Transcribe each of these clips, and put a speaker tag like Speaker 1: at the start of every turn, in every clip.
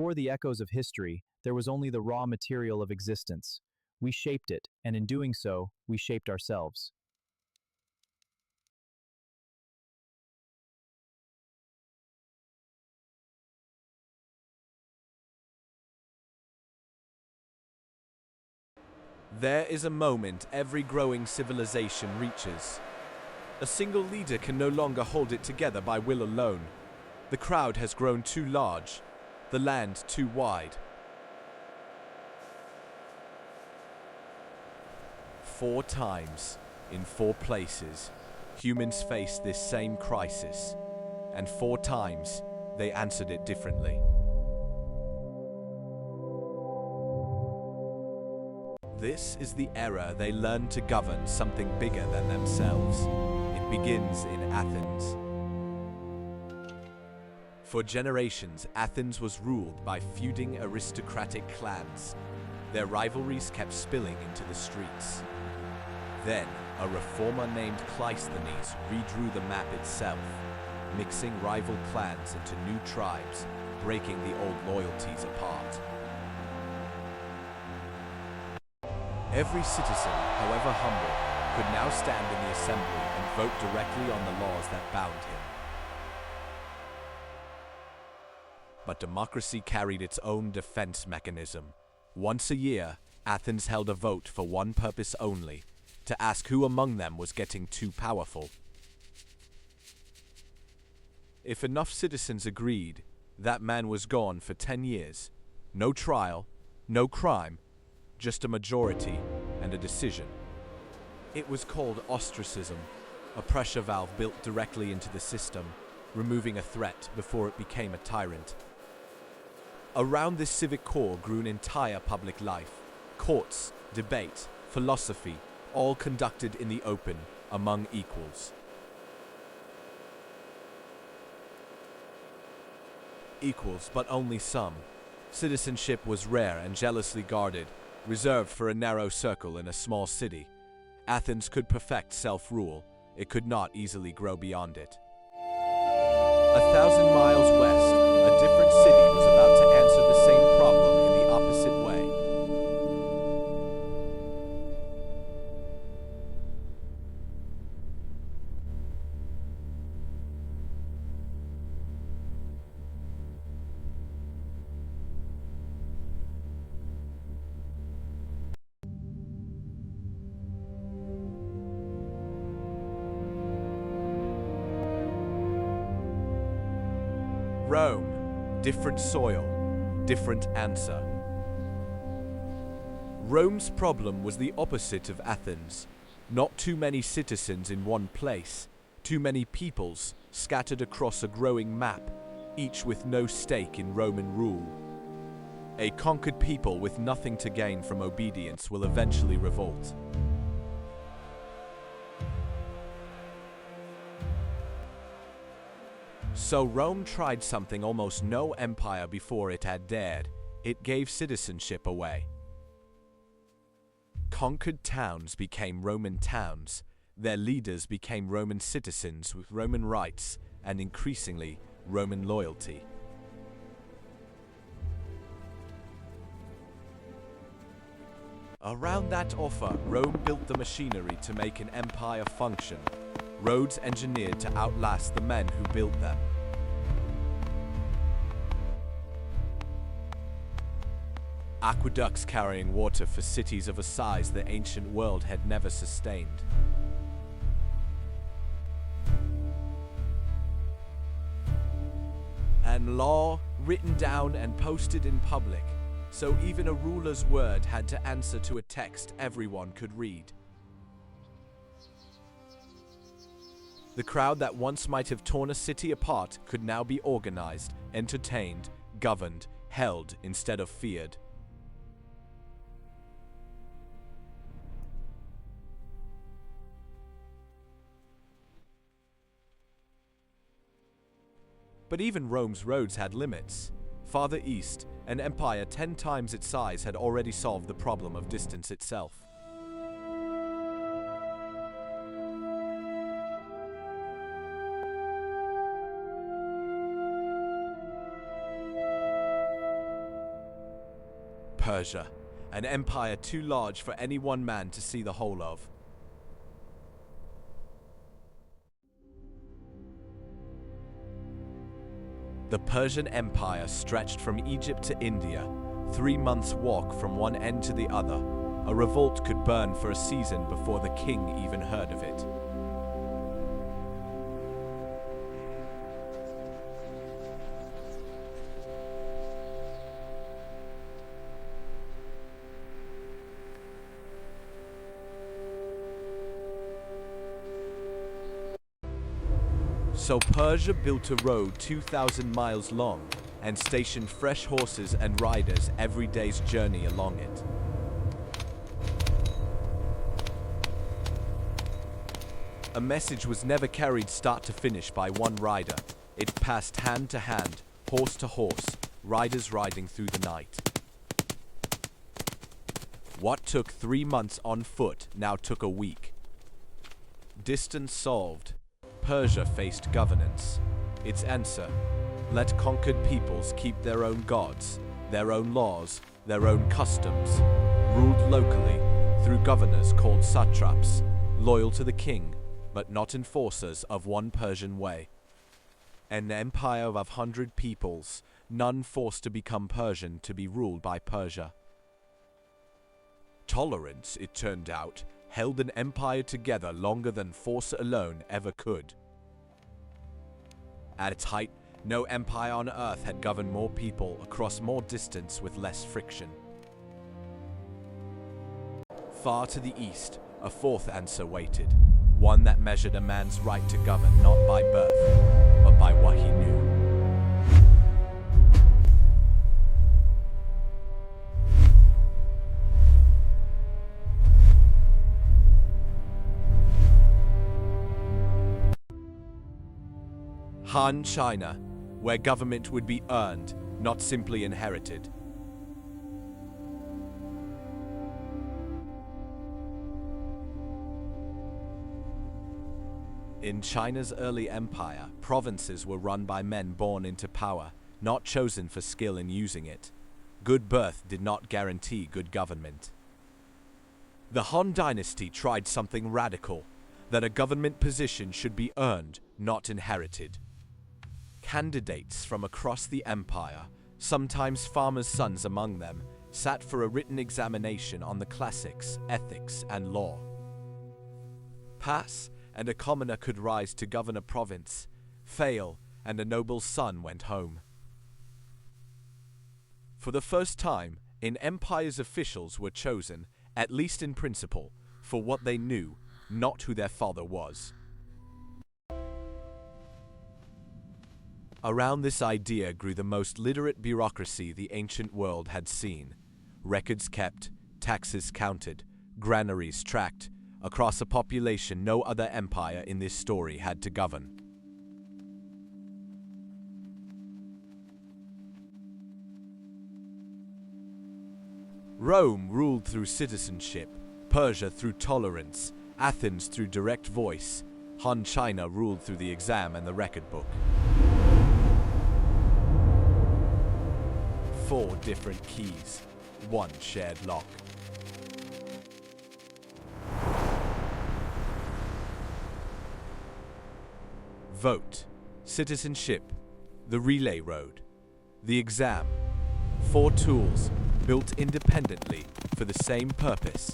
Speaker 1: Before the echoes of history, there was only the raw material of existence. We shaped it, and in doing so, we shaped ourselves.
Speaker 2: There is a moment every growing civilization reaches. A single leader can no longer hold it together by will alone. The crowd has grown too large, the land too wide. 4 times, in 4 places, humans faced this same crisis, and 4 times they answered it differently. This is the era they learned to govern something bigger than themselves. It begins in Athens. For generations, Athens was ruled by feuding aristocratic clans. Their rivalries kept spilling into the streets. Then, a reformer named Cleisthenes redrew the map itself, mixing rival clans into new tribes, breaking the old loyalties apart. Every citizen, however humble, could now stand in the assembly and vote directly on the laws that bound him. But democracy carried its own defense mechanism. Once a year, Athens held a vote for one purpose only: to ask who among them was getting too powerful. If enough citizens agreed, that man was gone for 10 years. No trial, no crime, just a majority and a decision. It was called ostracism, a pressure valve built directly into the system, removing a threat before it became a tyrant. Around this civic core grew an entire public life: courts, debate, philosophy, all conducted in the open, among equals. Equals, but only some. Citizenship was rare and jealously guarded, reserved for a narrow circle in a small city. Athens could perfect self-rule. It could not easily grow beyond it. 1,000 miles west, a different city was about to answer the same problem in the opposite way. Rome, different soil, different answer. Rome's problem was the opposite of Athens. Not too many citizens in one place, too many peoples scattered across a growing map, each with no stake in Roman rule. A conquered people with nothing to gain from obedience will eventually revolt. So Rome tried something almost no empire before it had dared. It gave citizenship away. Conquered towns became Roman towns. Their leaders became Roman citizens with Roman rights and increasingly Roman loyalty. Around that offer, Rome built the machinery to make an empire function. Roads engineered to outlast the men who built them. Aqueducts carrying water for cities of a size the ancient world had never sustained. And law written down and posted in public, so even a ruler's word had to answer to a text everyone could read. The crowd that once might have torn a city apart could now be organized, entertained, governed, held instead of feared. But even Rome's roads had limits. Farther east, an empire 10 times its size had already solved the problem of distance itself. Persia, an empire too large for any one man to see the whole of. The Persian Empire stretched from Egypt to India, 3 months' walk from one end to the other. A revolt could burn for a season before the king even heard of it. So Persia built a road 2,000 miles long and stationed fresh horses and riders every day's journey along it. A message was never carried start to finish by one rider. It passed hand to hand, horse to horse, riders riding through the night. What took 3 months on foot now took a week. Distance solved. Persia faced governance. Its answer: let conquered peoples keep their own gods, their own laws, their own customs, ruled locally through governors called satraps, loyal to the king, but not enforcers of one Persian way. An empire of 100 peoples, none forced to become Persian to be ruled by Persia. Tolerance, it turned out, held an empire together longer than force alone ever could. At its height, no empire on earth had governed more people across more distance with less friction. Far to the east, a fourth answer waited, one that measured a man's right to govern not by birth, but by what he knew. Han China, where government would be earned, not simply inherited. In China's early empire, provinces were run by men born into power, not chosen for skill in using it. Good birth did not guarantee good government. The Han dynasty tried something radical, that a government position should be earned, not inherited. Candidates from across the empire, sometimes farmers' sons among them, sat for a written examination on the classics, ethics, and law. Pass, and a commoner could rise to govern a province. Fail, and a noble's son went home. For the first time, an empire's officials were chosen, at least in principle, for what they knew, not who their father was. Around this idea grew the most literate bureaucracy the ancient world had seen. Records kept, taxes counted, granaries tracked, across a population no other empire in this story had to govern. Rome ruled through citizenship, Persia through tolerance, Athens through direct voice, Han China ruled through the exam and the record book. 4 different keys, 1 shared lock. Vote, citizenship, the relay road, the exam. 4 tools, built independently for the same purpose,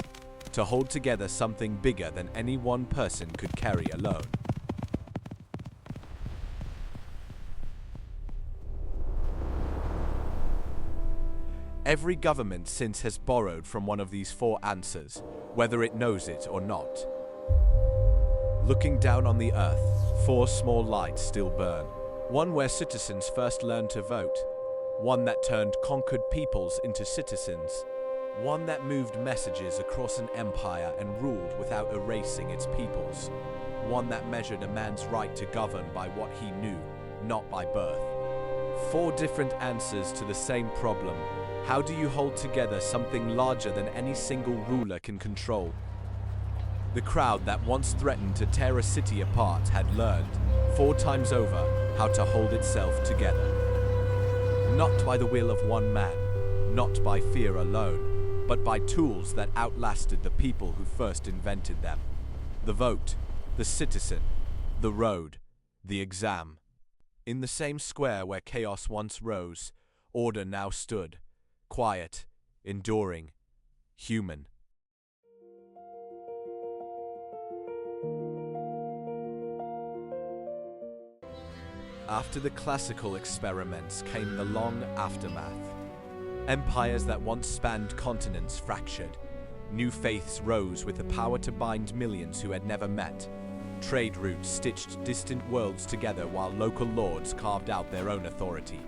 Speaker 2: to hold together something bigger than any one person could carry alone. Every government since has borrowed from one of these 4 answers, whether it knows it or not. Looking down on the earth, 4 small lights still burn. One where citizens first learned to vote. One that turned conquered peoples into citizens. One that moved messages across an empire and ruled without erasing its peoples. One that measured a man's right to govern by what he knew, not by birth. 4 different answers to the same problem. How do you hold together something larger than any single ruler can control? The crowd that once threatened to tear a city apart had learned, 4 times over, how to hold itself together. Not by the will of one man, not by fear alone, but by tools that outlasted the people who first invented them. The vote, the citizen, the road, the exam. In the same square where chaos once rose, order now stood, quiet, enduring, human. After the classical experiments came the long aftermath. Empires that once spanned continents fractured. New faiths rose with the power to bind millions who had never met. Trade routes stitched distant worlds together while local lords carved out their own authority.